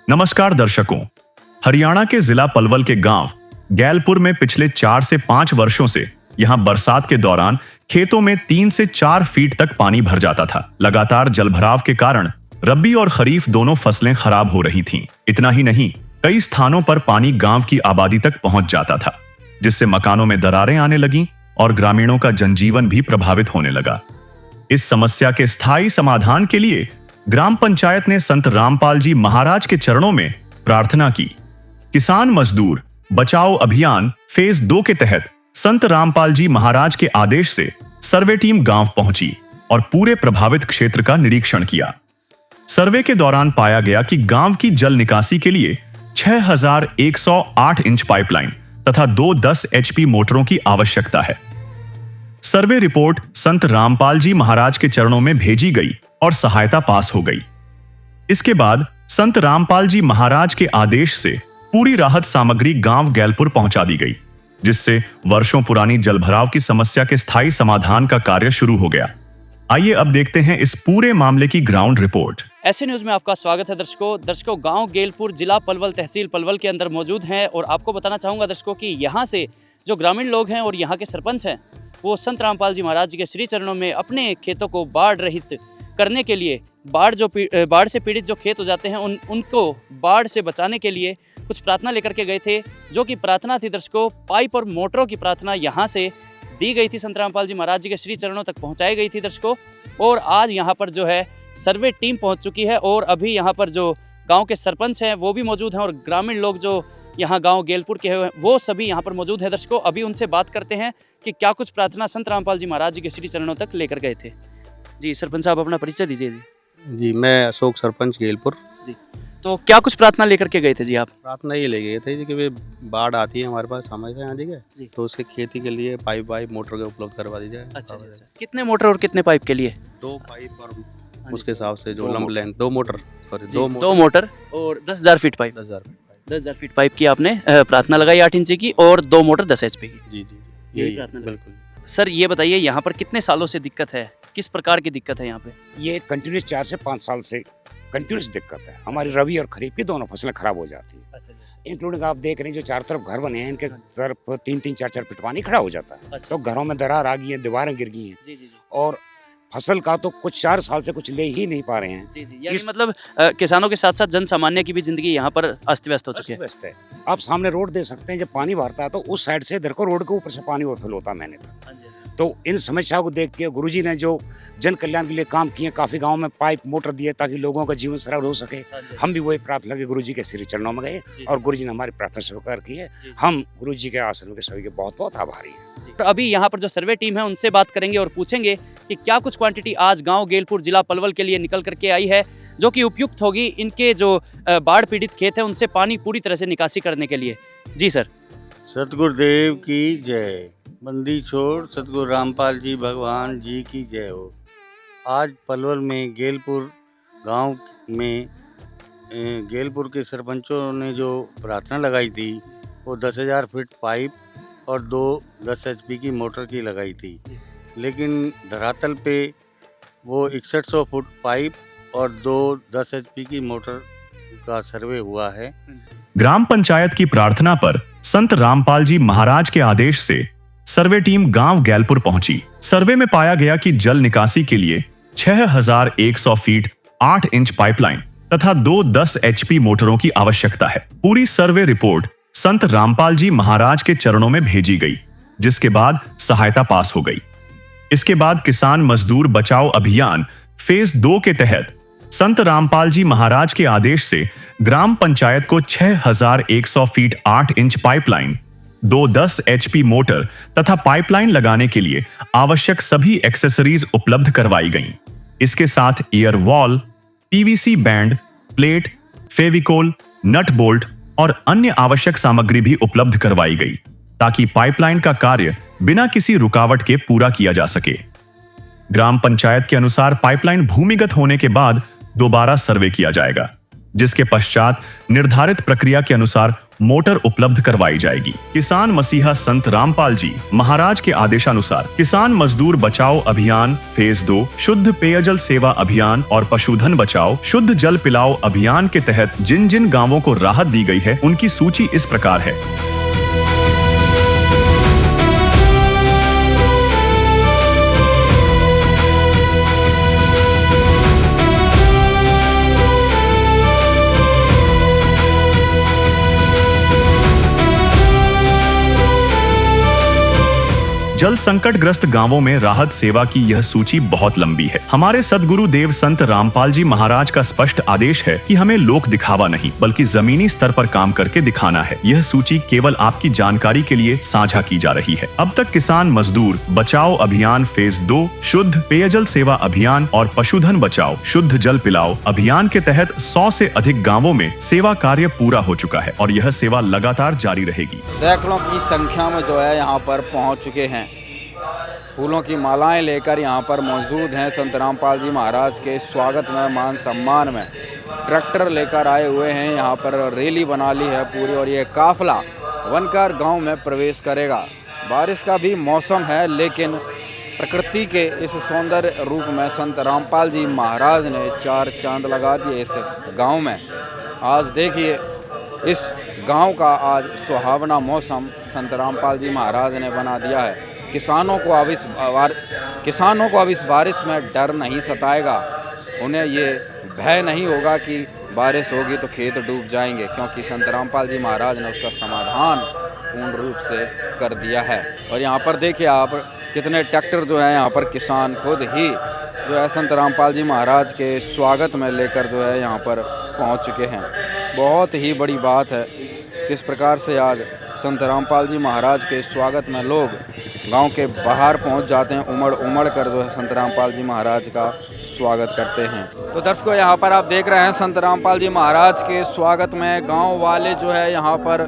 नमस्कार दर्शकों, हरियाणा के जिला पलवल के गांव गैलपुर में पिछले 4 से 5 वर्षों से यहां बरसात के दौरान खेतों में 3 से 4 फीट तक पानी भर जाता था। लगातार जलभराव के कारण रबी और खरीफ दोनों फसलें खराब हो रही थीं। इतना ही नहीं, कई स्थानों पर पानी गांव की आबादी तक पहुंच जाता था, जिससे मकानों में दरारें आने लगीं और ग्रामीणों का जनजीवन भी प्रभावित होने लगा। इस समस्या के स्थायी समाधान के लिए ग्राम पंचायत ने संत रामपाल जी महाराज के चरणों में प्रार्थना की। किसान मजदूर बचाओ अभियान फेज 2 के तहत संत रामपाल जी महाराज के आदेश से सर्वे टीम गांव पहुंची और पूरे प्रभावित क्षेत्र का निरीक्षण किया। सर्वे के दौरान पाया गया कि गांव की जल निकासी के लिए 6108 इंच पाइपलाइन तथा 2 10 HP मोटरों की आवश्यकता है। सर्वे रिपोर्ट संत रामपाल जी महाराज के चरणों में भेजी गई और सहायता पास हो गई। इसके बाद संत रामपाल जी महाराज के आदेश से पूरी राहत सामग्री गांव गैलपुर पहुंचा दी गई, जिससे वर्षों पुरानी जलभराव की समस्या के स्थायी समाधान का कार्य शुरू हो गया। आइए अब देखते हैं इस पूरे मामले की ग्राउंड रिपोर्ट। ऐसे न्यूज में आपका स्वागत है दर्शकों गांव गैलपुर जिला पलवल तहसील पलवल के अंदर मौजूद हैं और आपको बताना चाहूँगा दर्शकों कि यहाँ से जो ग्रामीण लोग हैं और यहाँ के सरपंच हैं वो संत रामपाल जी महाराज जी के श्री चरणों में अपने खेतों को बाढ़ रहित करने के लिए बाढ़ से पीड़ित जो खेत हो जाते हैं उनको बाढ़ से बचाने के लिए कुछ प्रार्थना लेकर के गए थे। जो कि प्रार्थना थी दर्शकों, पाइप और मोटरों की प्रार्थना यहाँ से दी गई थी, संत रामपाल जी महाराज जी के श्री चरणों तक पहुँचाई गई थी दर्शकों। और आज यहाँ पर जो है सर्वे टीम पहुँच चुकी है और अभी यहाँ पर जो गाँव के सरपंच हैं वो भी मौजूद हैं और ग्रामीण लोग जो यहाँ गांव गैलपुर के हैं वो सभी यहाँ पर मौजूद है दर्शकों। अभी उनसे बात करते हैं कि क्या कुछ प्रार्थना संत रामपाल जी महाराज जी के श्री चरणों तक लेकर गए थे। जी सरपंच साहब अपना परिचय दीजिए। जी मैं अशोक सरपंच गैलपुर। जी तो क्या कुछ प्रार्थना लेकर के गए थे जी आप? प्रार्थना ये ले गए थे कि वे बाढ़ आती है हमारे पास समय से यहाँ जी, तो उसके खेती के लिए पाइप मोटर के उपलब्ध करवा दी जाए। अच्छा। कितने मोटर और कितने पाइप के लिए? 2 पाइप और उसके हिसाब से जो लंब लेंथ 2 मोटर और 10,000 फीट पाइप। 10,000 फीट पाइप की आपने प्रार्थना लगाई 8 इंची की और 2 मोटर 10 HP की। जी यही प्रार्थना बिल्कुल। सर ये बताइए यहाँ पर कितने सालों से दिक्कत है, किस प्रकार की दिक्कत है यहाँ पे? ये कंटिन्यूस 4 से 5 साल से कंटिन्यूस दिक्कत है। हमारी रबी और खरीफ की दोनों फसलें खराब हो जाती है। अच्छा। इंक्लूडिंग आप देख रहे हैं जो चारों तरफ घर बने हैं इनके तरफ 3-3 4-4 फीट पानी खड़ा हो जाता है। तो घरों में दरार आ गई है, दीवारें गिर गई हैं और फसल का तो कुछ 4 साल से कुछ ले ही नहीं पा रहे हैं। यानी मतलब किसानों के साथ साथ जन सामान्य की भी जिंदगी यहाँ पर अस्त व्यस्त हो चुकी है। आप सामने रोड देख सकते हैं, जब पानी भरता है तो उस साइड से इधर को रोड के ऊपर से पानी ओवरफ्लो होता है महीने तक। तो इन समस्याओं को देख के गुरुजी ने जो जन कल्याण के लिए काम किए, काफी गाँव में पाइप मोटर दिए ताकि लोगों का जीवन सरल हो सके। हम भी वही प्रार्थना के गुरुजी के श्री चरणों में गए और गुरुजी ने हमारी प्रार्थना स्वीकार की है। हम गुरुजी के आश्रम के सभी के बहुत बहुत आभारी हैं। तो अभी यहाँ पर जो सर्वे टीम है उनसे बात करेंगे और पूछेंगे कि क्या कुछ क्वांटिटी आज गांव गैलपुर जिला पलवल के लिए निकल करके आई है जो कि उपयुक्त होगी इनके जो बाढ़ पीड़ित खेत है उनसे पानी पूरी तरह से निकासी करने के लिए। जी सर। सतगुरुदेव की जय। बंदी छोड़ सतगुरु रामपाल जी भगवान जी की जय हो। आज पलवल में गैलपुर गांव में गैलपुर के सरपंचों ने जो प्रार्थना लगाई थी वो 10,000 फीट पाइप और 2 10 HP की मोटर की लगाई थी, लेकिन धरातल पे वो 6100 फुट पाइप और 2 10 HP की मोटर का सर्वे हुआ है। ग्राम पंचायत की प्रार्थना पर संत रामपाल जी महाराज के आदेश से सर्वे टीम गांव गैलपुर पहुंची। सर्वे में पाया गया कि जल निकासी के लिए 6100 फीट 8 इंच पाइपलाइन तथा 2 10 HP मोटरों की आवश्यकता है। पूरी सर्वे रिपोर्ट संत रामपाल जी महाराज के चरणों में भेजी गई, जिसके बाद सहायता पास हो गई। इसके बाद किसान मजदूर बचाओ अभियान फेज 2 के तहत संत रामपाल जी महाराज के आदेश से ग्राम पंचायत को 6100 feet 8 inch pipeline, 2 10 HP motor तथा पाइपलाइन लगाने के लिए आवश्यक सभी एक्सेसरीज उपलब्ध करवाई गईं। इसके साथ air valve, PVC bend, plate, Fevicol, nut bolt और अन्य आवश्यक सामग्री भी उपलब्ध करवाई गई ताकि पाइपलाइन का कार्य बिना किसी रुकावट के पूरा किया जा सके। ग्राम पंचायत के अनुसार पाइपलाइन भूमिगत होने के बाद दोबारा सर्वे किया जाएगा। जिसके पश्चात निर्धारित प्रक्रिया के अनुसार मोटर उपलब्ध करवाई जाएगी। किसान मसीहा संत रामपाल जी महाराज के आदेशानुसार किसान मजदूर बचाओ अभियान फेज 2, शुद्ध पेयजल सेवा अभियान और पशुधन बचाओ शुद्ध जल पिलाओ अभियान के तहत जिन जिन गांवों को राहत दी गई है उनकी सूची इस प्रकार है। जल संकट ग्रस्त गांवों में राहत सेवा की यह सूची बहुत लंबी है। हमारे सदगुरु देव संत रामपाल जी महाराज का स्पष्ट आदेश है कि हमें लोक दिखावा नहीं बल्कि जमीनी स्तर पर काम करके दिखाना है। यह सूची केवल आपकी जानकारी के लिए साझा की जा रही है। अब तक किसान मजदूर बचाओ अभियान फेज 2, शुद्ध पेयजल सेवा अभियान और पशुधन बचाओ शुद्ध जल पिलाओ अभियान के तहत 100 से अधिक गाँवों में सेवा कार्य पूरा हो चुका है और यह सेवा लगातार जारी रहेगी। सैकड़ों की संख्या में जो है यहाँ पर पहुँच चुके हैं। फूलों की मालाएं लेकर यहाँ पर मौजूद हैं। संत रामपाल जी महाराज के स्वागत में मान सम्मान में ट्रैक्टर लेकर आए हुए हैं। यहाँ पर रैली बना ली है पूरी और ये काफिला बनकर गांव में प्रवेश करेगा। बारिश का भी मौसम है लेकिन प्रकृति के इस सौंदर्य रूप में संत रामपाल जी महाराज ने 4 चांद लगा दिए इस गाँव में। आज देखिए इस गाँव का आज सुहावना मौसम संत रामपाल जी महाराज ने बना दिया है। किसानों को अब इस बारिश में डर नहीं सताएगा। उन्हें ये भय नहीं होगा कि बारिश होगी तो खेत डूब जाएंगे, क्योंकि संत रामपाल जी महाराज ने उसका समाधान पूर्ण रूप से कर दिया है। और यहाँ पर देखिए आप कितने ट्रैक्टर जो है यहाँ पर किसान खुद ही जो है संत रामपाल जी महाराज के स्वागत में लेकर जो है यहाँ पर पहुँच चुके हैं। बहुत ही बड़ी बात है किस प्रकार से आज संत रामपाल जी महाराज के स्वागत में लोग गांव के बाहर पहुंच जाते हैं, उमड़ कर जो है संत रामपाल जी महाराज का स्वागत करते हैं। तो दर्शकों यहाँ पर आप देख रहे हैं संत रामपाल जी महाराज के स्वागत में गांव वाले जो है यहाँ पर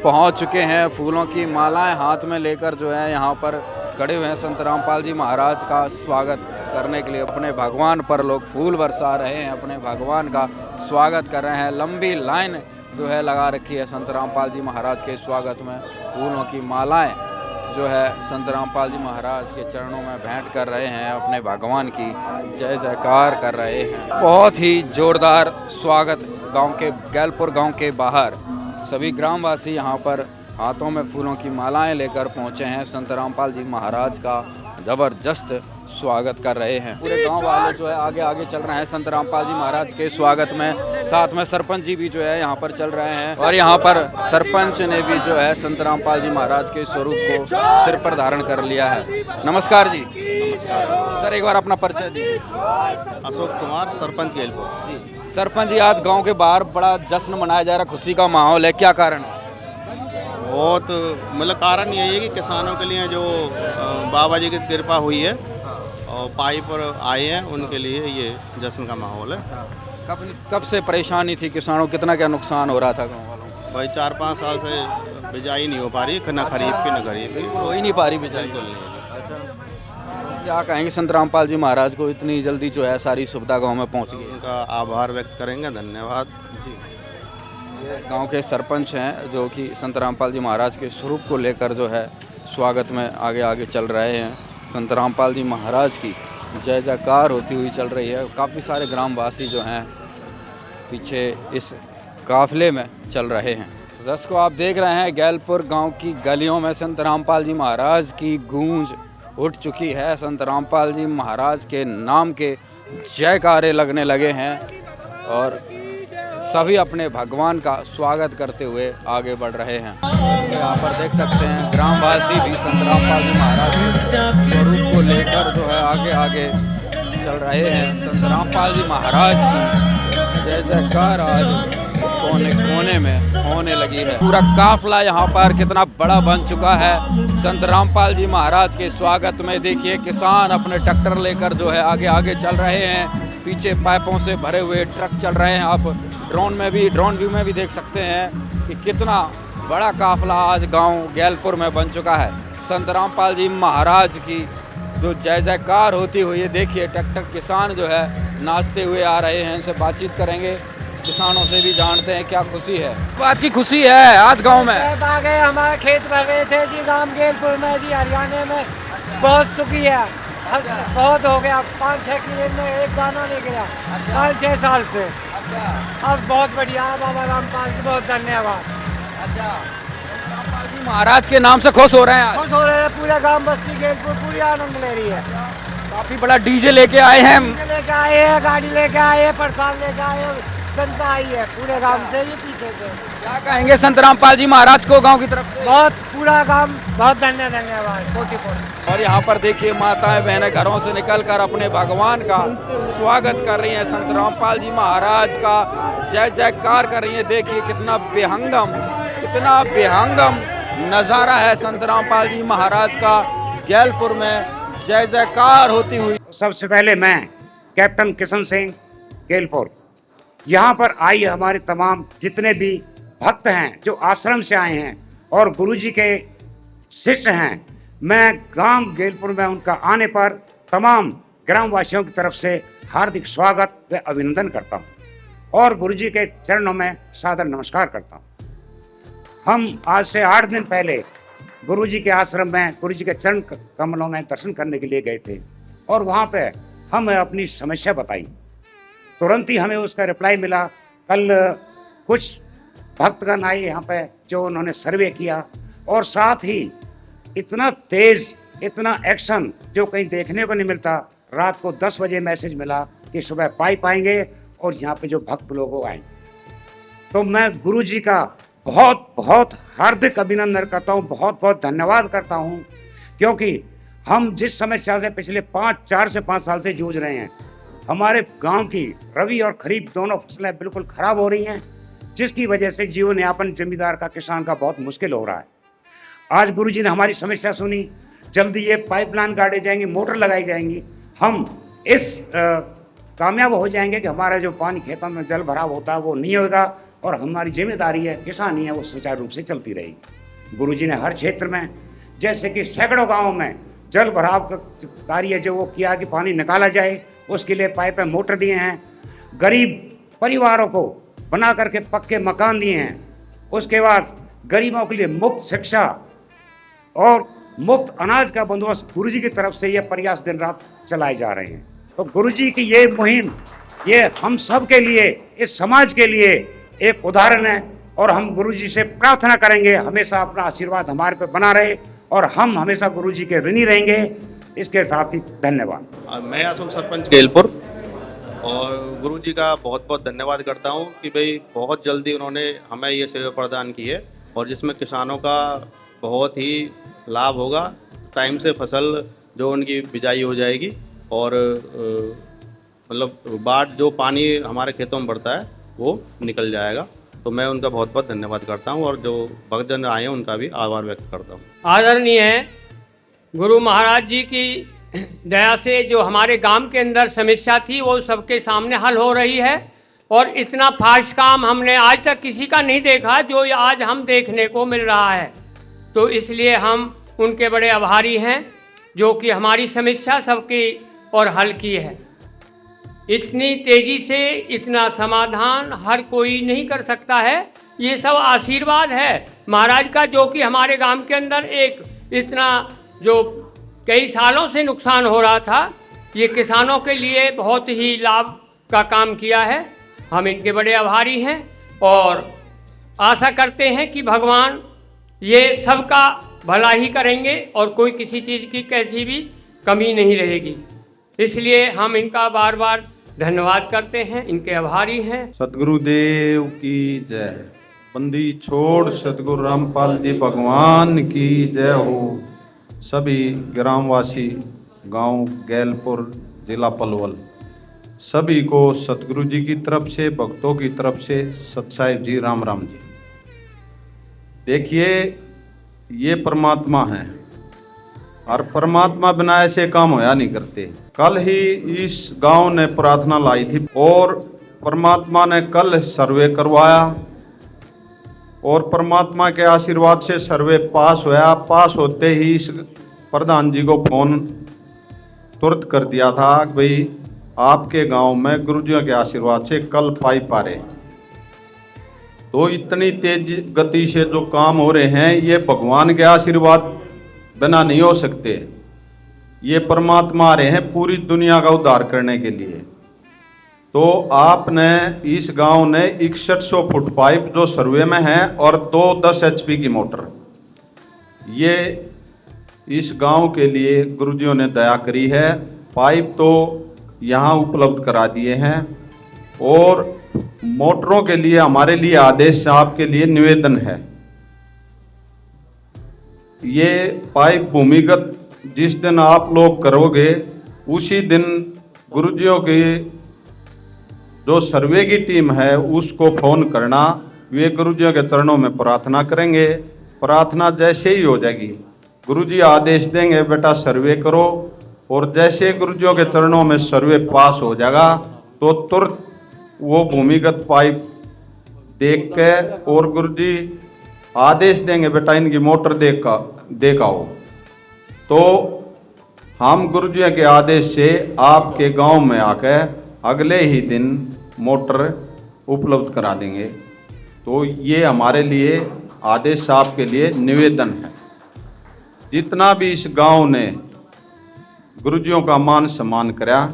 पहुंच चुके हैं। फूलों की मालाएं हाथ में लेकर जो है यहाँ पर खड़े हुए हैं। संत रामपाल जी महाराज का स्वागत करने के लिए अपने भगवान पर लोग फूल बरसा रहे हैं, अपने भगवान का स्वागत कर रहे हैं। लंबी लाइन जो है लगा रखी है संत रामपाल जी महाराज के स्वागत में। फूलों की मालाएं जो है संत रामपाल जी महाराज के चरणों में भेंट कर रहे हैं, अपने भगवान की जय जयकार कर रहे हैं। बहुत ही जोरदार स्वागत गांव के गैलपुर गांव के बाहर सभी ग्रामवासी यहाँ पर हाथों में फूलों की मालाएं लेकर पहुँचे हैं। संत रामपाल जी महाराज का ज़बरदस्त स्वागत कर रहे हैं। पूरे गांव वाले जो है आगे आगे चल रहे हैं संत रामपाल जी महाराज के स्वागत में। साथ में सरपंच जी भी जो है यहाँ पर चल रहे हैं और यहाँ पर सरपंच ने भी जो है संत रामपाल जी महाराज के स्वरूप को सिर पर धारण कर लिया है। नमस्कार जी। नमस्कार सर, एक बार अपना परिचय दीजिए। अशोक कुमार, सरपंच गैलपुर जी। सरपंच जी, आज गाँव के बाहर बड़ा जश्न मनाया जा रहा है, खुशी का माहौल है, क्या कारण है? बहुत मतलब कारण यही है कि किसानों के लिए जो बाबा जी की कृपा हुई है और पाइप आए हैं उनके लिए ये जश्न का माहौल है। कब से परेशानी थी किसानों, कितना क्या नुकसान हो रहा था गाँव वालों को? भाई 4-5 साल से बिजाई नहीं हो पा रही, न खरीफ की न खरीफ की, हो ही नहीं पा रही बिजाई। क्या कहेंगे संत रामपाल जी महाराज को इतनी जल्दी जो है सारी सुविधा गाँव में पहुँच गई? उनका आभार व्यक्त करेंगे, धन्यवाद। गांव के सरपंच हैं जो कि संत रामपाल जी महाराज के स्वरूप को लेकर जो है स्वागत में आगे आगे चल रहे हैं। संत रामपाल जी महाराज की जय जयकार होती हुई चल रही है। काफ़ी सारे ग्रामवासी जो हैं पीछे इस काफिले में चल रहे हैं। दर्शकों आप देख रहे हैं गैलपुर गांव की गलियों में संत रामपाल जी महाराज की गूंज उठ चुकी है। संत रामपाल जी महाराज के नाम के जयकारे लगने लगे हैं और सभी अपने भगवान का स्वागत करते हुए आगे बढ़ रहे हैं। तो यहाँ पर देख सकते हैं ग्रामवासी भी संत रामपाल जी महाराज के स्वरूप को लेकर जो है आगे आगे चल रहे हैं। संत रामपाल जी महाराज की जय जयकार आज कोने कोने में होने लगी है। पूरा काफिला यहाँ पर कितना बड़ा बन चुका है संत रामपाल जी महाराज के स्वागत में। देखिए किसान अपने ट्रैक्टर लेकर जो है आगे आगे चल रहे हैं। पीछे पाइपों से भरे हुए ट्रक चल रहे हैं। आप ड्रोन व्यू में भी देख सकते हैं कि कितना बड़ा काफिला आज गांव गैलपुर में बन चुका है। संत रामपाल जी महाराज की जो जय जयकार होती हुई है। देखिए ट्रैक्टर किसान जो है नाचते हुए आ रहे हैं, इनसे बातचीत करेंगे। किसानों से भी जानते हैं क्या खुशी है। बात की खुशी है आज गांव में। आ गए, हमारे खेत भर रहे थे जी, गांव गेलपुर में जी, हरियाणा में। बहुत सुखी है, बहुत हो गया, 5-6 किलो में एक दाना नहीं गया 5-6 साल से। अब बहुत बढ़िया है, बाबा रामपाल जी बहुत धन्यवाद। रामपाल जी महाराज के नाम से खुश हो रहे हैं आज। खुश हो रहे हैं, पूरा गांव बस्ती गेलपुर पूरी आनंद ले रही है। काफी बड़ा डीजे लेके आए हैं। लेके आए हैं, गाड़ी लेके आए हैं, प्रसाद लेके आए हैं, जनता आई है पूरे गांव से भी, पीछे से। क्या कहेंगे संत रामपाल जी महाराज को गांव की तरफ से? बहुत पूरा गांव बहुत धन्यवाद, कोटि कोटि। और यहाँ पर देखिए माताएं बहनें घरों से निकलकर अपने भगवान का स्वागत कर रही हैं, संत रामपाल जी महाराज का जय जयकार कर रही हैं। देखिए कितना बेहंगम नज़ारा है संत रामपाल जी महाराज का गैलपुर में जय जयकार होती हुई। सबसे पहले मैं कैप्टन किशन सिंह गेलपुर, यहाँ पर आई हमारे तमाम जितने भी भक्त हैं जो आश्रम से आए हैं और गुरुजी के शिष्य हैं, मैं गांव गेलपुर में उनका आने पर तमाम ग्रामवासियों की तरफ से हार्दिक स्वागत व अभिनंदन करता हूं और गुरुजी के चरणों में सादर नमस्कार करता हूं। हम आज से 8 दिन पहले गुरुजी के आश्रम में गुरुजी के चरण कमलों में दर्शन करने के लिए गए थे और वहाँ पे हमें अपनी समस्या बताई। तुरंत ही हमें उसका रिप्लाई मिला। कल कुछ भक्तगण आए यहाँ पे जो उन्होंने सर्वे किया और साथ ही इतना तेज, इतना एक्शन जो कहीं देखने को नहीं मिलता। रात को 10 बजे मैसेज मिला कि सुबह पाइप आएंगे और यहाँ पे जो भक्त लोग आएंगे। तो मैं गुरुजी का बहुत बहुत हार्दिक अभिनंदन करता हूँ, बहुत बहुत धन्यवाद करता हूँ, क्योंकि हम जिस समस्या से पिछले 4 से 5 साल से जूझ रहे हैं, हमारे गांव की रबी और खरीफ दोनों फसलें बिल्कुल खराब हो रही हैं, जिसकी वजह से जीवन यापन जमींदार का, किसान का बहुत मुश्किल हो रहा है। आज गुरुजी ने हमारी समस्या सुनी, जल्दी ये पाइपलाइन गाड़े जाएंगी, मोटर लगाई जाएंगी, हम इस कामयाब हो जाएंगे कि हमारा जो पानी खेतों में जल भराव होता है वो नहीं होगा और हमारी जिम्मेदारी है किसानी है वो सुचारू रूप से चलती रहेगी। गुरुजी ने हर क्षेत्र में, जैसे कि सैकड़ों गाँवों में जल भराव का कार्य जो वो किया कि पानी निकाला जाए, उसके लिए पाइप मोटर दिए हैं, गरीब परिवारों को बना करके पक्के मकान दिए हैं, उसके बाद गरीबों के लिए मुफ्त शिक्षा और मुफ्त अनाज का बंदोबस्त गुरुजी की तरफ से ये प्रयास दिन रात चलाए जा रहे हैं। तो गुरुजी की ये मुहिम, ये हम सब के लिए, इस समाज के लिए एक उदाहरण है और हम गुरुजी से प्रार्थना करेंगे हमेशा अपना आशीर्वाद हमारे पे बना रहे और हम हमेशा गुरुजी के ऋणी रहेंगे। इसके साथ ही धन्यवाद। मैं अशोक सरपंच गेलपुर और गुरुजी का बहुत बहुत धन्यवाद करता हूं कि भाई बहुत जल्दी उन्होंने हमें ये सेवा प्रदान की है और जिसमें किसानों का बहुत ही लाभ होगा। टाइम से फसल जो उनकी बिजाई हो जाएगी और मतलब बाढ़ जो पानी हमारे खेतों में बढ़ता है वो निकल जाएगा। तो मैं उनका बहुत बहुत धन्यवाद करता हूं और जो भक्तजन आए हैं उनका भी आभार व्यक्त करता हूं। आदरणीय गुरु महाराज जी की दया से जो हमारे गांव के अंदर समस्या थी वो सबके सामने हल हो रही है और इतना फास्ट काम हमने आज तक किसी का नहीं देखा जो आज हम देखने को मिल रहा है। तो इसलिए हम उनके बड़े आभारी हैं जो कि हमारी समस्या सबकी और हल की है। इतनी तेज़ी से इतना समाधान हर कोई नहीं कर सकता है, ये सब आशीर्वाद है महाराज का जो कि हमारे गांव के अंदर एक इतना जो कई सालों से नुकसान हो रहा था, ये किसानों के लिए बहुत ही लाभ का काम किया है। हम इनके बड़े आभारी हैं और आशा करते हैं कि भगवान ये सबका भला ही करेंगे और कोई किसी चीज़ की कैसी भी कमी नहीं रहेगी। इसलिए हम इनका बार बार धन्यवाद करते हैं, इनके आभारी हैं। सतगुरुदेव की जय। बंदी छोड़ सतगुरु रामपाल जी भगवान की जय हो। सभी ग्रामवासी गांव गैलपुर जिला पलवल सभी को सतगुरु जी की तरफ से, भक्तों की तरफ से सत साहिब जी राम राम जी। देखिए ये परमात्मा है और परमात्मा बिना ऐसे काम होया नहीं करते। कल ही इस गांव ने प्रार्थना लाई थी और परमात्मा ने कल सर्वे करवाया और परमात्मा के आशीर्वाद से सर्वे पास होया। पास होते ही इस प्रधान जी को फोन तुरंत कर दिया था कि भाई आपके गांव में गुरुजियों के आशीर्वाद से कल पाइप आ रहे तो इतनी तेज गति से जो काम हो रहे हैं ये भगवान के आशीर्वाद बिना नहीं हो सकते। ये परमात्मा आ रहे हैं पूरी दुनिया का उद्धार करने के लिए। तो आपने इस गांव ने 6100 फुट पाइप जो सर्वे में है और 2 10 HP की मोटर, ये इस गांव के लिए गुरुजियों ने दया करी है। पाइप तो यहाँ उपलब्ध करा दिए हैं और मोटरों के लिए हमारे लिए आदेश आपके लिए निवेदन है। ये पाइप भूमिगत जिस दिन आप लोग करोगे उसी दिन गुरुजियों की जो सर्वे की टीम है उसको फोन करना, वे गुरुजियों के चरणों में प्रार्थना करेंगे। प्रार्थना जैसे ही हो जाएगी गुरुजी आदेश देंगे बेटा सर्वे करो, और जैसे गुरुजियों के चरणों में सर्वे पास हो जाएगा तो तुरंत वो भूमिगत पाइप देख के और गुरुजी आदेश देंगे बेटा इनकी मोटर देखाओ। तो हम गुरुजी के आदेश से आपके गांव में आकर अगले ही दिन मोटर उपलब्ध करा देंगे। तो ये हमारे लिए आदेश आपके लिए निवेदन है। जितना भी इस गांव ने गुरुजियों का मान सम्मान करा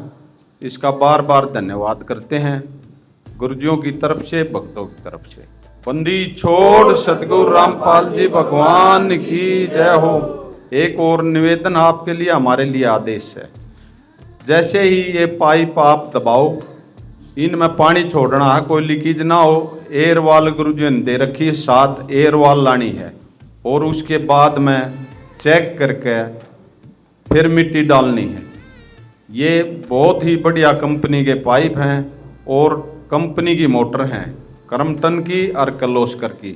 इसका बार बार धन्यवाद करते हैं गुरुजियों की तरफ से, भक्तों की तरफ से। बंदी छोड़ सतगुरु रामपाल जी भगवान की जय हो। एक और निवेदन आपके लिए, हमारे लिए आदेश है। जैसे ही ये पाइप आप दबाओ, इनमें पानी छोड़ना है, कोई लीकेज ना हो। एयर वाल गुरुजी ने दे रखी, 7 एयर वाल लानी है और उसके बाद में चेक करके फिर मिट्टी डालनी है। ये बहुत ही बढ़िया कंपनी के पाइप हैं और कंपनी की मोटर हैं, क्रम्पटन की और किर्लोस्कर की,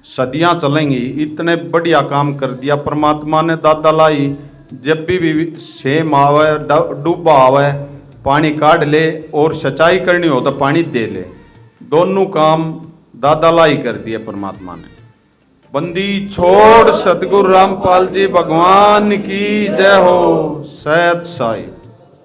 सदियां चलेंगी। इतने बढ़िया काम कर दिया परमात्मा ने। दादा लाई जब भी सेम आवे डूबा आवे पानी काढ़ ले और सिंचाई करनी हो तो पानी दे ले, दोनों काम दादा लाई कर दिए परमात्मा ने। बंदी छोड़ सतगुरु रामपाल जी भगवान की जय हो। सैयद साहिब।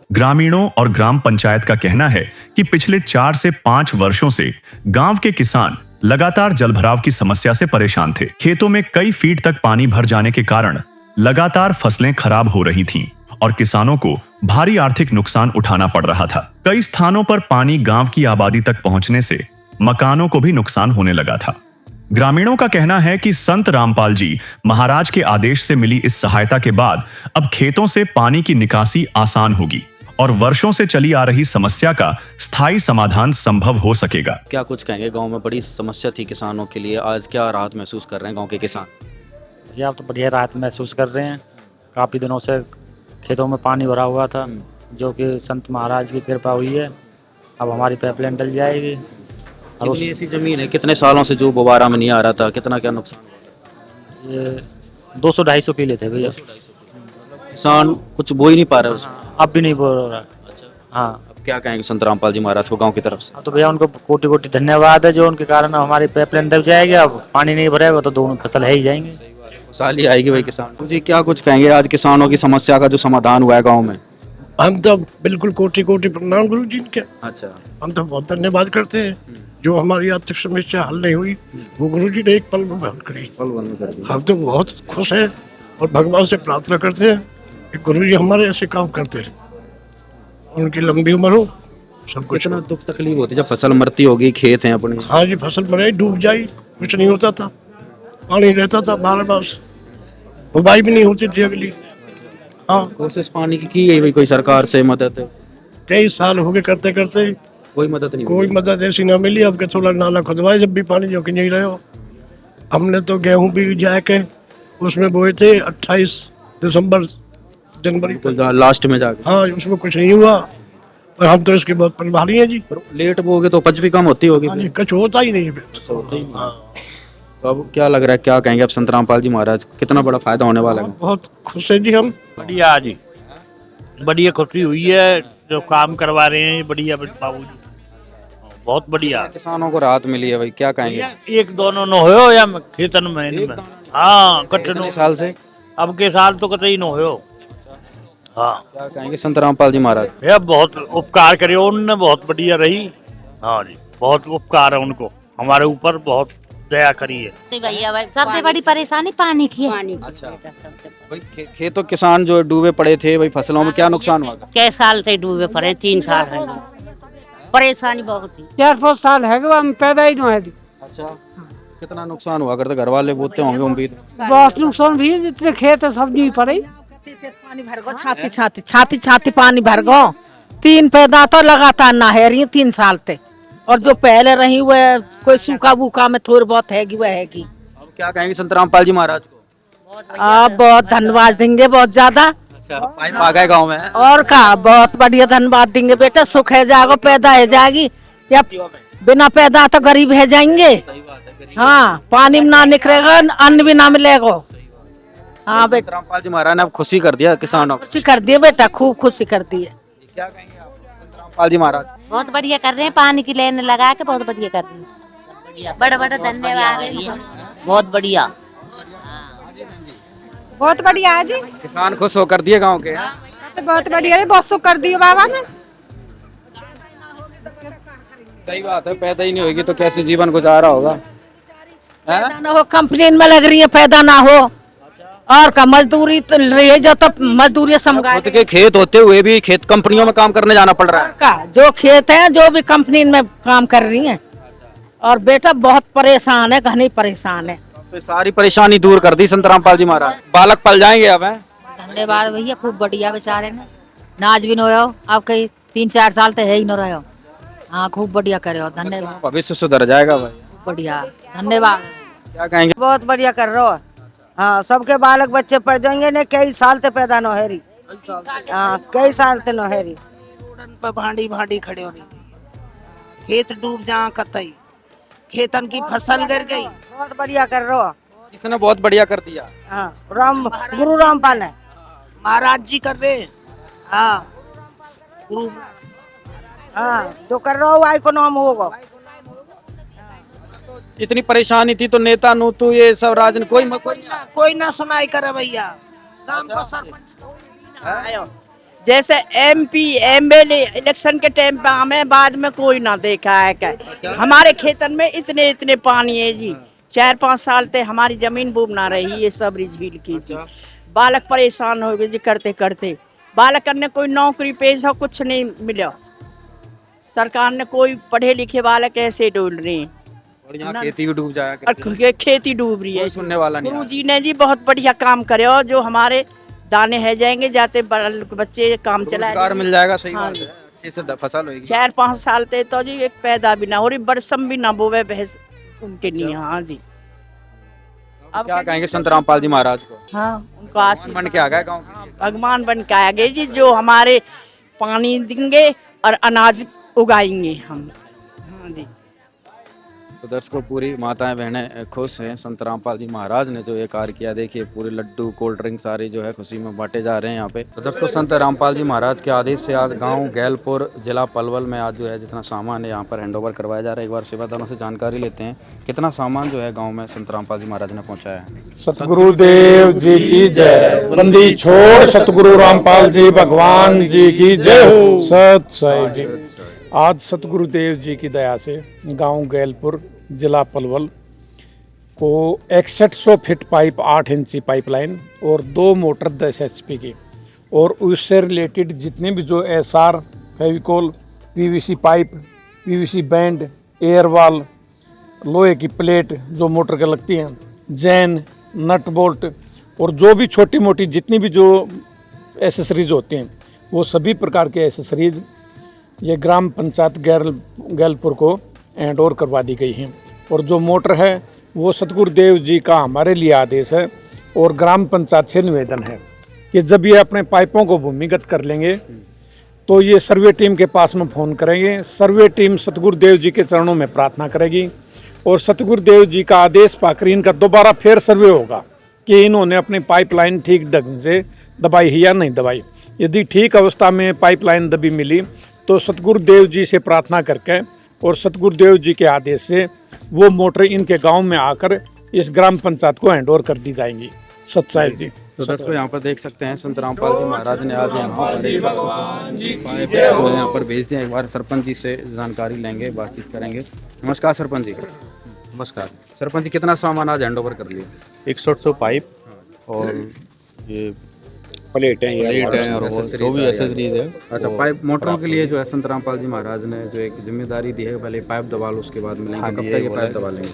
ग्रामीणों और ग्राम पंचायत का कहना है कि पिछले 4 से 5 वर्षों से गांव के किसान लगातार जलभराव की समस्या से परेशान थे। खेतों में कई फीट तक पानी भर जाने के कारण लगातार फसलें खराब हो रही थीं और किसानों को भारी आर्थिक नुकसान उठाना पड़ रहा था। कई स्थानों पर पानी गांव की आबादी तक पहुंचने से मकानों को भी नुकसान होने लगा था। ग्रामीणों का कहना है कि संत रामपाल जी महाराज के आदेश से मिली इस सहायता के बाद अब खेतों से पानी की निकासी आसान होगी और वर्षों से चली आ रही समस्या का स्थायी समाधान संभव हो सकेगा। क्या कुछ कहेंगे? गांव में बड़ी समस्या थी किसानों के लिए, आज क्या राहत महसूस कर रहे हैं गांव के किसान? ये आप तो बढ़िया राहत महसूस कर रहे हैं। काफ़ी दिनों से खेतों में पानी भरा हुआ था, जो कि संत महाराज की कृपा हुई है। अब हमारी पाइपलाइन डल जाएगी। और कितनी ऐसी जमीन है, कितने सालों से जो दोबारा में नहीं आ रहा था, कितना क्या नुकसान? ये 200-250 किले थे भैया। किसान कुछ बो ही नहीं पा रहे उसमें, अब भी नहीं बोल रहा। अच्छा, हाँ, अब क्या कहेंगे संत रामपाल जी महाराज को गांव की तरफ से? तो भैया उनको कोटि कोटि धन्यवाद है, जो उनके कारण हमारी पाइपलाइन दब जाएगी। अब पानी नहीं भरेगा तो दोनों फसल है ही जाएंगे, साल ही आएगी भाई किसान जी। क्या कुछ कहेंगे आज किसानों की समस्या का जो समाधान हुआ है गाँव में? हम तो बिल्कुल कोटि कोटि प्रणाम गुरु जी के। अच्छा, हम तो बहुत धन्यवाद करते हैं, जो हमारी आर्थिक समस्या हल नहीं हुई वो गुरु जी ने एक पल में हल करी। हम तो बहुत खुश हैं और भगवान से प्रार्थना करते हैं कि गुरु जी हमारे ऐसे काम करते रहे, उनकी लंबी उम्र हो, सब कुछ। कितना दुख तकलीफ होती है जब फसल मरती होगी, खेत हैं अपने। हाँ जी, फसल मरे डूब जाई, कुछ नहीं होता था, पानी रहता था 12 मास, बुवाई भी नहीं होती थी अगली। हाँ, कोशिश पानी की गई भाई, कोई सरकार से मदद? कई साल हो गए करते करते, कोई मदद नहीं, कोई मदद ऐसी ना मिली। अब के थोड़ा नाला खुदवाए, जब भी पानी जो कि नहीं रहे हो। हमने तो गेहूं भी जाके उसमें बोए थे 28 दिसंबर जनवरी तो लास्ट में जाके। हाँ, उसमें कुछ नहीं हुआ और हम तो इसके बहुत प्रभारी हैं जी। लेट बोगे तो उपज भी कम होती होगी। हाँ जी, कुछ होता ही नहीं है फिर। तो अब क्या लग रहा है, क्या कहेंगे अब संत रामपाल जी महाराज, कितना बड़ा फायदा होने वाला है? बहुत खुश है जी हम। बढ़िया जी, बढ़िया खुशी हुई है जो काम करवा रहे हैं। बढ़िया बाबू जी, बहुत बढ़िया। किसानों को राहत मिली है भाई, क्या कहेंगे? एक दोनों न हो या खेतन में इनमें। हाँ, कितने साल से? अब के साल तो कतई न हो। हाँ, क्या कहेंगे संत रामपाल जी महाराज? भैया बहुत उपकार करे उनने, बहुत बढ़िया रही। हाँ जी, बहुत उपकार है उनको हमारे ऊपर, बहुत दया करी है। सबसे बड़ी परेशानी पानी की है। अच्छा भाई खेतों किसान जो डूबे पड़े थे भाई फसलों में क्या नुकसान हुआ? कै साल से डूबे पड़े, 3 साल है, परेशानी बहुत थी। 4-5 साल है कि हम पैदा ही नहीं है। अच्छा कितना नुकसान हुआ करते? घर वाले बोलते होंगे उम्मीद। बहुत नुकसान भी, जितने खेत है सब नहीं पड़े। पानी भर गो, छाती छाती पानी भर गो। 3 पैदा तो लगातार नहरी 3 साल से, और जो पहले रही वह कोई सूखा बूखा में थोड़ी बहुत हैगी वह हैगी। अब क्या कहेंगे संत रामपाल जी महाराज को? आप बहुत धन्यवाद देंगे, बहुत ज्यादा। अच्छा पाइप आ गए गाँव में? और का बहुत बढ़िया धन्यवाद देंगे बेटा। सुख है जाएगा, पैदा है जाएगी, या बिना पैदा तो गरीब है जाएंगे। हाँ, पानी में ना निकलेगा, अन्न भी ना मिलेगा। हाँ बेटा, रामपाल जी महाराज ने अब खुशी कर दिया किसानों को। खुशी कर दिए बेटा, खूब खुशी कर दी है। क्या कहेंगे आप संत रामपाल जी महाराज? बहुत बढ़िया कर रहे हैं, पानी की लाइन लगा के बहुत बढ़िया कर रहे हैं। बड़ा बड़ा धन्यवाद। बहुत बढ़िया, बहुत बढ़िया है जी। किसान खुश होकर दिए गाँव के? बहुत बढ़िया है, बहुत सुख कर दियो बाबा ने। सही बात है, पैदा ही नहीं होगी तो कैसे जीवन गुजारा होगा? पैदा ना हो, कंपनी में लग रही है, पैदा ना हो, और का मजदूरी तो रही जो तो मजदूरी समझा खुद के खेत होते हुए भी खेत कंपनियों में काम करने जाना पड़ रहा है। का जो खेत है, जो भी कंपनी में काम कर रही है, और बेटा बहुत परेशान है, घनी परेशान है। तो सारी परेशानी दूर कर दी संत रामपाल जी महाराज। बालक पल जाएंगे अब हैं? धन्यवाद भैया, खूब बढ़िया बेचारे ने, नाच भी न हो, अब कहीं 3-4 साल तो है ही न रहो। हाँ, खूब बढ़िया करे हो, धन्यवाद। भविष्य सुधर जाएगा भाई। बढ़िया, धन्यवाद। क्या कहेंगे? बहुत बढ़िया कर रहे हो। हाँ, सबके बालक बच्चे पढ़ जाएंगे ने, कई साल से पैदा नोहरी। हाँ, कई साल से नोहरी। रोडन पर भांडी भांडी खड़े हो रही, खेत डूब जा कतई, खेतन की फसल गिर गई। बहुत बढ़िया कर रहे हो। किसने बहुत बढ़िया कर दिया? हाँ, गुरु रामपाल है, महाराज जी कर रहे। हाँ, गुरु, हाँ, जो कर रहे हो आई को नाम होगा। इतनी परेशानी थी तो नेता नू तो ये सब राजन कोई ना सुनाई करे भैया। गांव का सरपंच जैसे MP MLA इलेक्शन के टाइम पे हमें बाद में कोई ना देखा है क्या। हमारे खेतन में इतने इतने पानी है जी। 4-5 साल से हमारी जमीन बूब ना रही ये सब झील की जी। बालक परेशान हो गए जी करते करते। बालक ने कोई नौकरी पेशा कुछ नहीं मिला। सरकार ने कोई पढ़े लिखे बालक ऐसे डोल रहे हैं और यहाँ खेती भी डूब जाएगा। खेती डूब रही है। सुनने वाला नहीं। गुरुजी ने जी बहुत बढ़िया काम करे और जो हमारे दाने है जाएंगे जाते बच्चे काम चला मिल जाएगा। सही बात है, अच्छे से फसल होगी। 4-5 साल ते तो जी एक पैदा भी ना हो रही, बरसम भी ना बोवे भैंस उनके लिए। हाँ जी। अब क्या कहेंगे संत रामपाल जी महाराज को? हाँ, उनको आशीर्वाद बन के आ गए गाँव, भगवान बन के आ गए जी, जो हमारे पानी देंगे और अनाज उगाएंगे हम। हाँ जी। तो दर्शकों पूरी माताएं बहनें खुश हैं। संत रामपाल जी महाराज ने जो ये कार्य किया, देखिए पूरे लड्डू कोल्ड ड्रिंक सारी जो है खुशी में बांटे जा रहे हैं यहाँ पे। तो दर्शकों संत रामपाल जी महाराज के आदेश से आज गांव गैलपुर जिला पलवल में आज जो है जितना सामान है यहाँ पर हैंडओवर करवाया जा रहा है। एक बार सेवादारों से जानकारी लेते हैं कितना सामान जो है गाँव में संत रामपाल जी महाराज ने पहुँचाया है। सतगुरुदेव जी की जय। बंदी छोड़ सतगुरु रामपाल जी भगवान जी की जय हो। सत साई जी। आज सतगुरुदेव जी की दया से गांव गैलपुर जिला पलवल को 6100 फीट पाइप 8 इंची पाइपलाइन और 2 मोटर 10 HP की और उससे रिलेटेड जितने भी जो SR Fevicol PVC pipe PVC band air वाल लोहे की प्लेट जो मोटर के लगती हैं जैन नट बोल्ट और जो भी छोटी मोटी जितनी भी जो एसेसरीज होती हैं वो सभी प्रकार के एसेसरीज ये ग्राम पंचायत गैलपुर को हैंड ओवर करवा दी गई हैं। और जो मोटर है वो सतगुरुदेव जी का हमारे लिए आदेश है और ग्राम पंचायत से निवेदन है कि जब ये अपने पाइपों को भूमिगत कर लेंगे तो ये सर्वे टीम के पास में फ़ोन करेंगे। सर्वे टीम सतगुरुदेव जी के चरणों में प्रार्थना करेगी और सतगुरुदेव जी का आदेश पाकर इनका दोबारा फिर सर्वे होगा कि इन्होंने अपनी पाइपलाइन ठीक ढंग से दबाई है या नहीं दबाई। यदि ठीक अवस्था में पाइपलाइन दबी मिली तो सतगुरुदेव जी से प्रार्थना करके और सतगुरुदेव जी के आदेश से वो मोटर इनके गांव में आकर इस ग्राम पंचायत को हैंड ओवर कर दी जाएंगी। सच्चाई जी। तो दर्शकों यहाँ पर देख सकते हैं संत रामपाल जी महाराज ने आज यहाँ पर भेज दिया। एक बार सरपंच जी से जानकारी लेंगे, बातचीत करेंगे। नमस्कार सरपंच जी। नमस्कार। सरपंच जी, कितना सामान आज हैंड ओवर कर लिया? 100 पाइप और ये प्लेट है और वो जो भी एसेसरीज है। अच्छा, पाइप मोटरों के लिए जो है संत रामपाल जी महाराज ने जो एक जिम्मेदारी दी है, पहले पाइप दबा लो उसके बाद मिलेंगे। हाँ, कब ये तक ये बोला पाइप है। दबा लेंगे?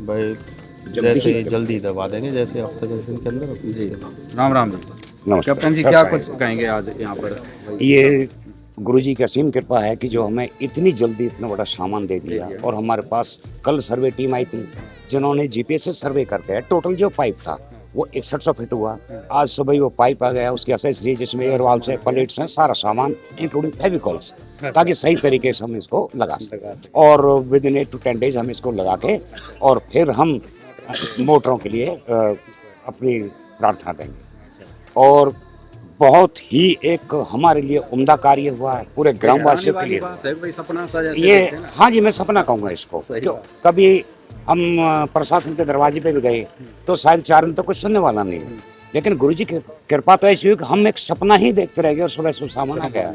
भाई जल्दी दबा देंगे, जैसे हफ्ते 10 दिन के अंदर। जी, राम राम जी। नमस्कार। कैप्टन जी, क्या कुछ कहेंगे आज यहाँ पर? ये गुरुजी की असीम कृपा है कि जो हमें इतनी जल्दी इतना बड़ा सामान दे दिया। और हमारे पास कल सर्वे टीम आई थी जिन्होंने जीपीएस से सर्वे करके टोटल जो पाइप था वो 6100 फीट हुआ। आज सुबह वो पाइप आ गया, उसकी एसेसरी जिसमें एयर वाल्व से प्लेट्स हैं, सारा सामान इंक्लूडिंग फेविकॉल्स, ताकि सही तरीके से हम इसको लगा सकें। और विद इन 8 to 10 डेज हम इसको लगा के और फिर हम मोटरों के लिए अपनी प्रार्थना देंगे। और बहुत ही एक हमारे लिए उम्दा कार्य हुआ है पूरे ग्रामवासियों के लिए। सपना सा जैसे ये देखते हैं ना। हाँ जी, मैं सपना कहूँगा इसको। जो कभी हम प्रशासन के दरवाजे पे भी गए तो शायद 4 दिन तो कुछ सुनने वाला नहीं है, लेकिन गुरुजी की कृपा तो ऐसी हुई कि हम एक सपना ही देखते रह गए और सुबह सुबह सामान आ गया।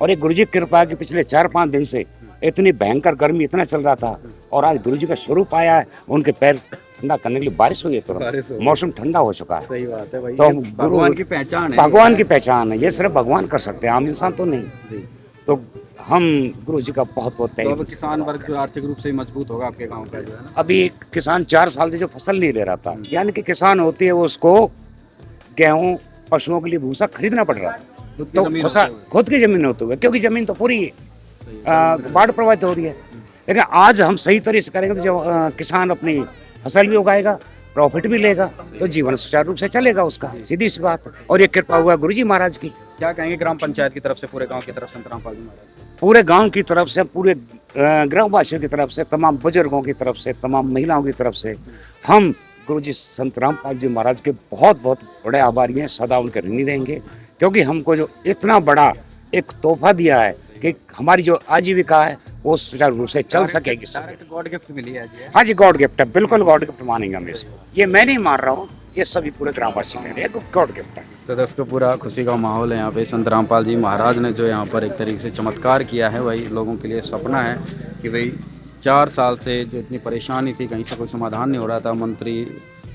और एक गुरुजी की कृपा है कि पिछले 4-5 दिन से इतनी भयंकर गर्मी इतना चल रहा था और आज गुरुजी का स्वरूप आया है, उनके पैर ठंडा करने के लिए बारिश हुई है, तो मौसम ठंडा हो चुका है। सही बात है भाई, तो ये भगवान की पहचान है। भगवान की पहचान है, ये सिर्फ भगवान कर सकते हैं, आम इंसान तो नहीं। तो हम गुरुजी का बहुत बहुत तो अब तहे किसान वर्ग जो आर्थिक रूप से ही मजबूत होगा आपके गांव का जो है ना। अभी किसान 4 साल से जो फसल नहीं ले रहा था, यानी कि किसान होती है उसको गेहूं पशुओं के लिए भूसा खरीदना पड़ रहा था। तो फसल खुद की जमीन होती है, क्योंकि जमीन तो पूरी बाढ़ प्रभावित हो रही है। लेकिन आज हम सही तरीके से करेंगे तो जो किसान अपनी फसल भी उगाएगा, प्रॉफिट भी लेगा, तो जीवन सुचारू रूप से चलेगा उसका, सीधी सी बात। और ये कृपा हुआ गुरुजी महाराज की। क्या कहेंगे ग्राम पंचायत की तरफ से, पूरे गांव की तरफ संत रामपाल जी महाराज? पूरे गांव की तरफ से, पूरे ग्रामवासियों की तरफ से, तमाम बुजुर्गों की तरफ से, तमाम महिलाओं की तरफ से हम गुरुजी संत रामपाल जी महाराज के बहुत बहुत बड़े आभारी हैं, सदा उनके ऋणी रहेंगे। क्योंकि हमको जो इतना बड़ा एक तोहफा दिया है कि हमारी जो आजीविका है वो सुचारू रूप से चल सकेगी। डायरेक्ट गॉड गिफ्ट मिली है जी। हाँ जी, गॉड गिफ्ट है, बिल्कुल गॉड गिफ्ट मानेंगे हम इसको। ये मैं नहीं मान रहा हूँ, ये सभी पूरे ग्रामवासी कह रहे हैं गॉड गिफ्ट है। तो दोस्तों, पूरा खुशी का माहौल है यहाँ पे। संत रामपाल जी महाराज ने जो यहाँ पर एक तरीके से चमत्कार किया है, वही लोगों के लिए सपना है कि भाई 4 साल से जो इतनी परेशानी थी, कहीं से कोई समाधान नहीं हो रहा था, मंत्री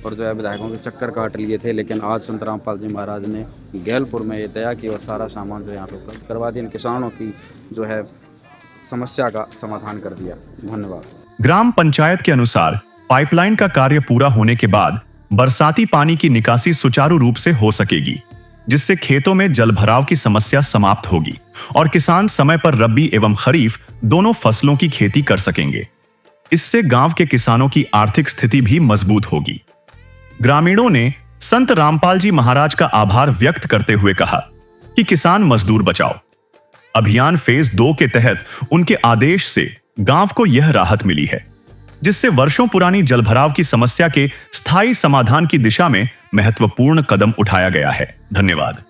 और जो है विधायकों के चक्कर काट लिए थे, लेकिन आज संत रामपाल जी महाराज ने गैलपुर में ये दया की और सारा सामान जो यहाँ पे उपलब्ध करवा दिया, किसानों की जो है समस्या का समाधान कर दिया। धन्यवाद। ग्राम पंचायत के अनुसार पाइपलाइन का कार्य पूरा होने के बाद बरसाती पानी की निकासी सुचारू रूप से हो सकेगी, जिससे खेतों में जलभराव की समस्या समाप्त होगी और किसान समय पर रबी एवं खरीफ दोनों फसलों की खेती कर सकेंगे। इससे गांव के किसानों की आर्थिक स्थिति भी मजबूत होगी। ग्रामीणों ने संत रामपाल जी महाराज का आभार व्यक्त करते हुए कहा कि किसान मजदूर बचाओ अभियान फेज 2 के तहत उनके आदेश से गांव को यह राहत मिली है, जिससे वर्षों पुरानी जलभराव की समस्या के स्थायी समाधान की दिशा में महत्वपूर्ण कदम उठाया गया है। धन्यवाद।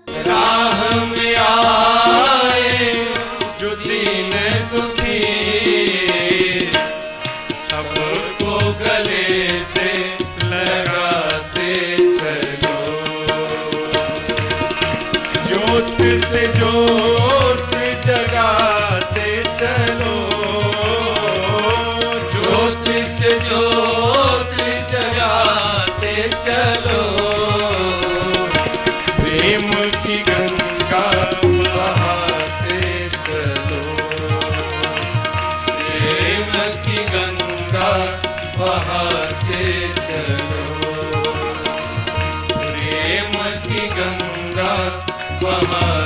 गंगा